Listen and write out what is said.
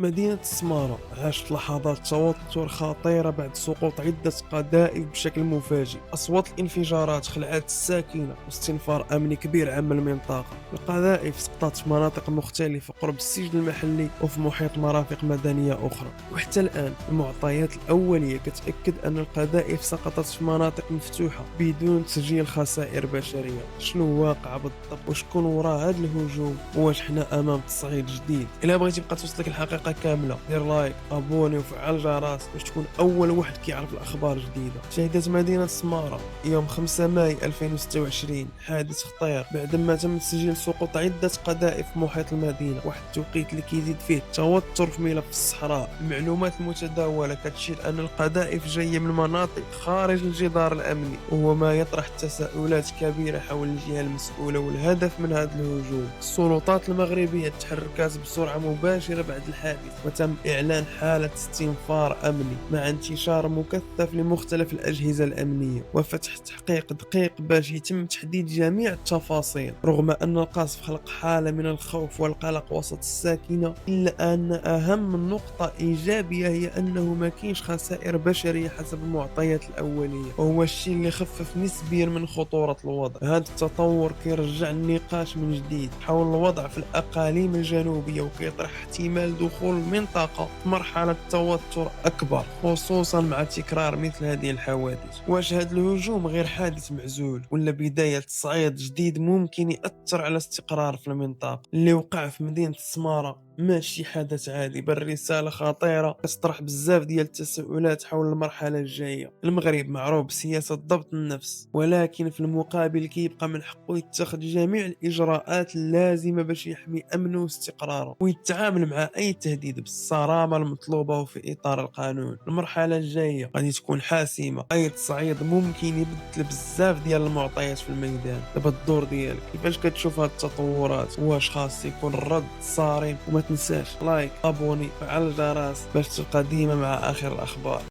مدينة السمارة عاشت لحظات توتر خطيرة بعد سقوط عدة قذائف بشكل مفاجئ. أصوات الانفجارات خلعت الساكنة واستنفار أمني كبير عم المنطقة. القذائف سقطت في مناطق مختلفة قرب السجن المحلي وفي محيط مرافق مدنية أخرى، وحتى الآن المعطيات الأولية كتأكد أن القذائف سقطت في مناطق مفتوحة بدون تسجيل خسائر بشرية. شنو واقع بالضبط وشكون وراء هذا الهجوم؟ واش حنا أمام تصعيد جديد؟ إلا بغيتي تبقى توصلك الحقيقة كاملة دير لايك ابوني وفعل الجرس باش تكون اول واحد كيعرف الاخبار الجديده. شهدت مدينه سماره يوم 5 ماي 2026 حادث خطير بعد ما تم تسجيل سقوط عده قذائف في محيط المدينه، واحد التوقيت اللي كيزيد فيه التوتر في ملف الصحراء. المعلومات المتداوله كتشير ان القذائف جايه من مناطق خارج الجدار الامني، وهو ما يطرح تساؤلات كبيره حول الجهه المسؤوله والهدف من هذا الهجوم. السلطات المغربيه تحركت بسرعه مباشره بعد الحادث وتم إعلان حالة استنفار أمني مع انتشار مكثف لمختلف الأجهزة الأمنية وفتح تحقيق دقيق باش يتم تحديد جميع التفاصيل. رغم أن القصف خلق حالة من الخوف والقلق وسط الساكنة، إلا أن أهم نقطة إيجابية هي أنه ما كاينش خسائر بشرية حسب المعطيات الأولية، وهو الشيء اللي خفف نسبيا من خطورة الوضع. هذا التطور كيرجع النقاش من جديد حول الوضع في الأقاليم الجنوبية وكيطرح احتمال دخول المنطقة في مرحلة توتر أكبر، خصوصا مع تكرار مثل هذه الحوادث. واش هذا الهجوم غير حادث معزول ولا بداية تصعيد جديد ممكن يأثر على الاستقرار في المنطقة؟ اللي وقع في مدينة السمارة ماشي حدث عادي، بل رسالة خطيرة كتطرح بزاف ديال التساؤلات حول المرحلة الجاية. المغرب معروف بسياسة ضبط النفس، ولكن في المقابل كيبقى من حقه يتخذ جميع الإجراءات اللازمة باش يحمي أمنه واستقراره ويتعامل مع أي تهديد بالصرامة المطلوبة وفي إطار القانون. المرحلة الجاية غادي تكون حاسمة، أي تصعيد ممكن يبدل بزاف ديال المعطيات في الميدان. دابا الدور ديالك كيفاش كتشوف هاد التطورات؟ واش خاص يكون الرد صارم؟ وما تنساش لايك ابوني فعل الجرس باش تبقى ديما مع اخر الاخبار.